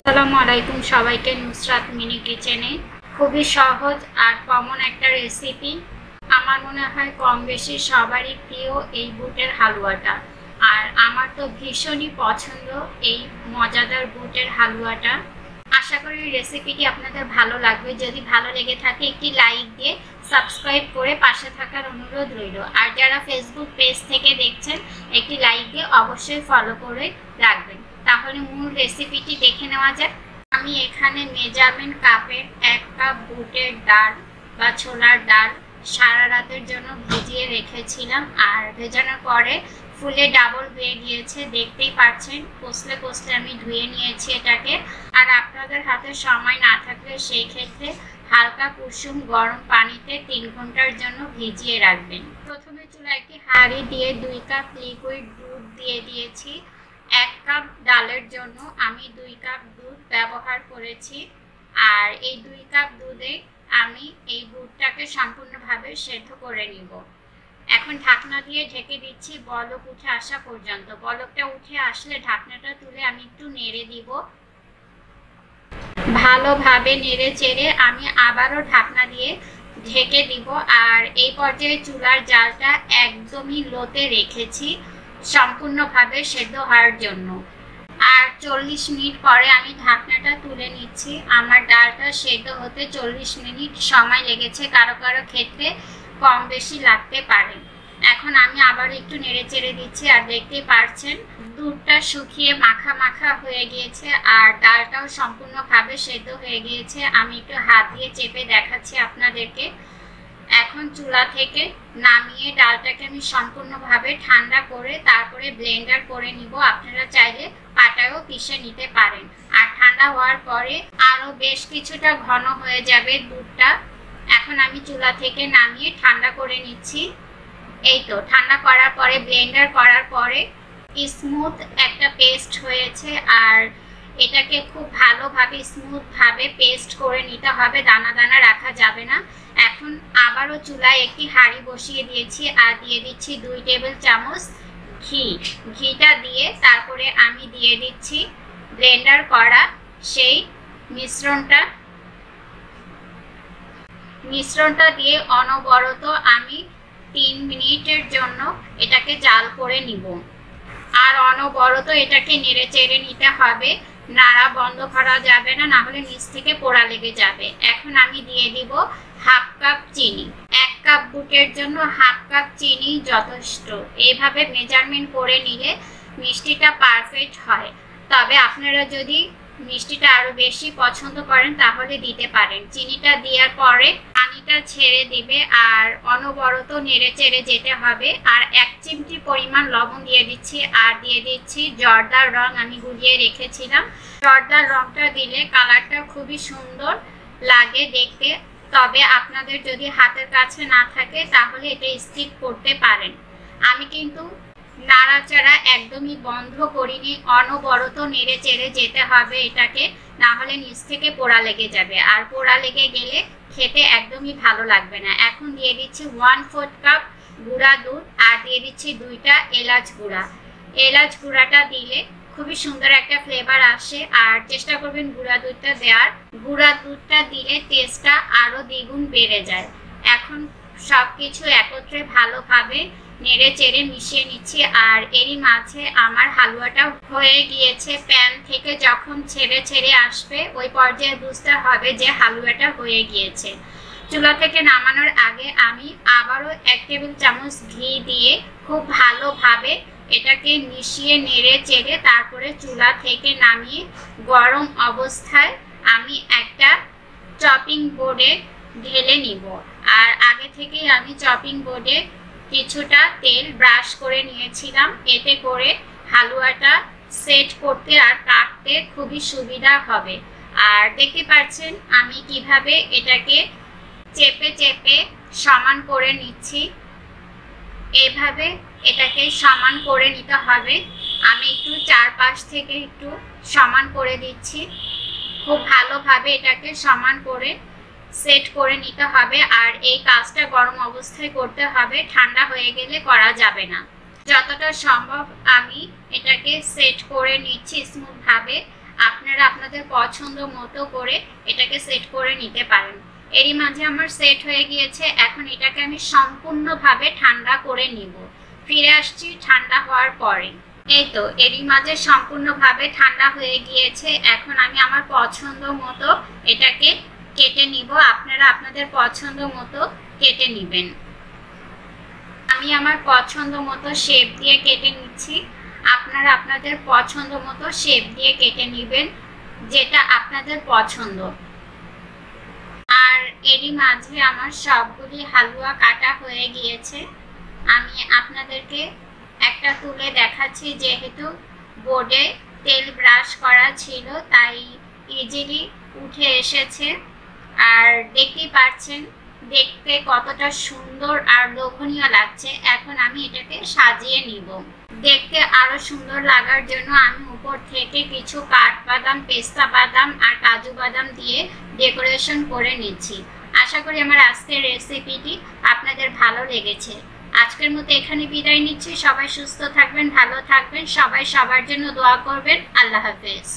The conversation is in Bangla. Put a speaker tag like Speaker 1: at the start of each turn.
Speaker 1: আসসালামু আলাইকুম সবাইকে নুসরাত মিনি কিচেনে খুবই সহজ আর কমন একটা রেসিপি। আমার মনে হয় কম বেশি সবারই প্রিয় এই বুটের হালুয়াটা। আর আমার তো ভীষণই পছন্দ এই মজাদার বুটের হালুয়াটা। আশা করি রেসিপিটি আপনাদের ভালো লাগবে। যদি ভালো লেগে থাকে একটি লাইক দিয়ে সাবস্ক্রাইব করে পাশে থাকার অনুরোধ রইল। আর যারা ফেসবুক পেজ থেকে দেখছেন একটি লাইক দিয়ে অবশ্যই ফলো করে রাখবেন। তাহলে মূল রেসিপিটি দেখে নেওয়া যাক। আমি এখানে মেজারমেন্ট কাপের 1 কাপ বুটের ডাল বা ছোলার ডাল সারা রাতের জন্য ভিজিয়ে রেখেছিলাম। আর ভেজানোর পরে ফুলে ডাবল হয়ে গিয়েছে, দেখতেই পাচ্ছেন। কষলে কষলে আমি ধুয়ে নিয়েছি এটাকে। আর আপনাদের হাতে সময় না থাকলে সেই ক্ষেত্রে হালকা কুসুম গরম পানিতে 3 ঘন্টার জন্য ভিজিয়ে রাখবেন। প্রথমে চুলায় একটি হাঁড়ি দিয়ে 2 কাপ লিকুইড দুধ দিয়ে দিয়েছি। 1 কাপ ডালের জন্য আমি 2 কাপ দুধ ব্যবহার করেছি। আর এই 2 কাপ দুধে আমি এই দুধটাকে সম্পূর্ণভাবে সেদ্ধ করে নিব। এখন ঢাকনা দিয়ে ঢেকে দিচ্ছি বলক উঠে আসা পর্যন্ত। বলকটা উঠে আসলে ঢাকনাটা তুলে আমি একটু নেড়ে দিব। ভালোভাবে নেড়ে চেড়ে আমি আবারও ঢাকনা দিয়ে ঢেকে দিব। আর এই পর্যায়ে চুলার জালটা একদমই লোতে রেখেছি সম্পূর্ণভাবে সেদ্ধ হওয়ার জন্য। আর 40 মিনিট পরে আমি ঢাকনাটা তুলে নিচ্ছি। আমার ডালটা সেদ্ধ হতে 40 মিনিট সময় লেগেছে, কারো কারো ক্ষেত্রে কম বেশি লাগতে পারে। এখন আমি আবার একটু নেড়ে চেড়ে দিচ্ছি। আর দেখতেই পাচ্ছেন দুধটা শুকিয়ে মাখা মাখা হয়ে গিয়েছে আর ডালটাও সম্পূর্ণভাবে সেদ্ধ হয়ে গিয়েছে। আমি একটু হাত দিয়ে চেপে দেখাচ্ছি আপনাদেরকে। এখন চুলা থেকে নামিয়ে ডালটাকে আমি সম্পূর্ণভাবে ঠান্ডা করে তারপরে ব্লেন্ডার করে নিব। আপনারা চাইলে পাটায়ও পিষে নিতে পারেন। আর ঠান্ডা হওয়ার পরে আরও বেশ কিছুটা ঘন হয়ে যাবে দুধটা। এখন আমি চুলা থেকে নামিয়ে ঠান্ডা করে নিচ্ছি। এই তো ঠান্ডা করার পরে ব্লেন্ডার করার পরে স্মুথ একটা পেস্ট হয়েছে। আর এটাকে খুব ভালোভাবে স্মুথভাবে পেস্ট করে নিতে হবে, দানা দানা রাখা যাবে না। এখন আবারও চুলায় একটি হাঁড়ি বসিয়ে দিয়েছি আর দিয়ে দিচ্ছি 2 টেবিল চামচ ঘি। ঘিটা দিয়ে তারপরে আমি দিয়ে দিচ্ছি ব্লেন্ডার করা সেই মিশ্রণটা দিয়ে অনবরত আমি 3 মিনিটের জন্য এটাকে জাল করে নিব। আর অনবরত এটাকে নেড়ে চেড়ে নিতে হবে, নাড়া বন্ধ করা যাবে না, নাহলে নিচ থেকে পোড়া লেগে যাবে। এখন আমি দিয়ে দিব 1/2 কাপ চিনি। 1 কাপ বুটের জন্য 1/2 কাপ চিনি যথেষ্ট। এইভাবে মেজারমেন্ট করে নিলে মিষ্টিটা পারফেক্ট হয়। তবে আপনারা যদি মিষ্টিটা আরো বেশি পছন্দ করেন তাহলে দিতে পারেন। চিনিটা দেওয়ার পরে পানিটা ছেড়ে দিবে আর অনবরত নেড়ে চেড়ে যেতে হবে। আর 1 চিমটি পরিমাণ লবণ দিয়ে দিচ্ছি। আর দিয়ে দিচ্ছি জর্দার রং, আমি গুলিয়ে রেখেছিলাম। জর্দার রংটা দিলে কালারটা খুবই সুন্দর লাগে দেখতে। তবে আপনাদের যদি হাতের কাছে না থাকে তাহলে এটা স্কিপ করতে পারেন। আমি কিন্তু নাড়াচাড়া একদমই বন্ধ করিনি, অনবরত নেড়ে চেড়ে যেতে হবে এটাকে, না হলে নিচ থেকে পোড়া লেগে যাবে। আর পোড়া লেগে গেলে খেতে একদমই ভালো লাগবে না। এখন দিয়ে দিচ্ছি 1/4 কাপ গুঁড়া দুধ আর দিয়ে দিচ্ছি 2টা এলাচ গুঁড়া। এলাচ গুঁড়াটা দিলে খুবই সুন্দর একটা ফ্লেভার আসে। আর চেষ্টা করবেন গুঁড়া দুধটা দেওয়ার। গুঁড়া দুধটা দিলে টেস্টটা আরও দ্বিগুণ বেড়ে যায়। এখন সব কিছু একত্রে ভালোভাবে নেড়ে চেড়ে মিশিয়ে নিচ্ছি। আর এরই মাঝে আমার হালুয়াটা হয়ে গিয়েছে। প্যান থেকে যখন ছেড়ে ছেড়ে আসবে ওই পর্যায়ে বুঝতে হবে যে হালুয়াটা হয়ে গিয়েছে। চুলা থেকে নামানোর আগে আমি আবারও 1 টেবিল চামচ ঘি দিয়ে খুব ভালোভাবে এটাকে মিশিয়ে নেড়ে চেড়ে তারপরে চুলা থেকে নামিয়ে গরম অবস্থায় আমি একটা চপিং বোর্ডে ঢেলে নিব। আর আগে থেকেই আমি চপিং বোর্ডে কিছুটা তেল ব্রাশ করে নিয়েছিলাম, এতে করে হালুয়াটা সেট করতে আর কাটতে খুবই সুবিধা হবে। আর দেখতে পাচ্ছেন আমি কিভাবে এটাকে চেপে চেপে সমান করে নিচ্ছি। এভাবে এটাকে সমান করে নিতে হবে। আমি একটু চারপাশ থেকে একটু সমান করে দিচ্ছি। খুব ভালোভাবে এটাকে সমান করে সেট করে নিতে হবে। আর এই কাজটা গরম অবস্থায় করতে হবে, ঠান্ডা হয়ে গেলে করা যাবে না। যতটা সম্ভব আমি এটাকে সেট করে নিচ্ছি স্মুথভাবে। আপনারা আপনাদের পছন্দ মতো করে এটাকে সেট করে নিতে পারেন। এরই মাঝে আমার সেট হয়ে গিয়েছে। এখন এটাকে আমি সম্পূর্ণভাবে ঠান্ডা করে নিব। ফিরে আসছি ঠান্ডা হওয়ার পরে। এই তো এরই মাঝে সম্পূর্ণভাবে ঠান্ডা হয়ে গিয়েছে। এখন আমি আমার পছন্দ মতো এটাকে কেটে নিব। আপনারা আপনাদের পছন্দ মতো কেটে নেবেন। আমি আমার পছন্দ মতো শেপ দিয়ে কেটে নিচ্ছি। আপনারা আপনাদের পছন্দ মতো শেপ দিয়ে কেটে নেবেন, যেটা আপনাদের পছন্দ। আর এরই মাঝে আমার সবগুলি হালুয়া কাটা হয়ে গিয়েছে। আমি আপনাদেরকে একটা তুলে দেখাচ্ছি, যেহেতু বোর্ডে তেল ব্রাশ করা ছিল তাই ইজিলি উঠে এসেছে। আর দেখতেই পাচ্ছেন দেখতে কতটা সুন্দর আর লোভনীয় লাগছে। এখন আমি এটাকে সাজিয়ে নিব। দেখতে আরো সুন্দর লাগার জন্য আমি উপর থেকে কিছু কাঠবাদাম, পেস্তা বাদাম আর কাজু বাদাম দিয়ে ডেকোরেশন করে নিচ্ছি। আশা করি আমার আজকের রেসিপিটি আপনাদের ভালো লেগেছে। আজকের মতো এখানে বিদায় নিচ্ছি। সবাই সুস্থ থাকবেন, ভালো থাকবেন। সবাই সবার জন্য দোয়া করবেন। আল্লাহ হাফেজ।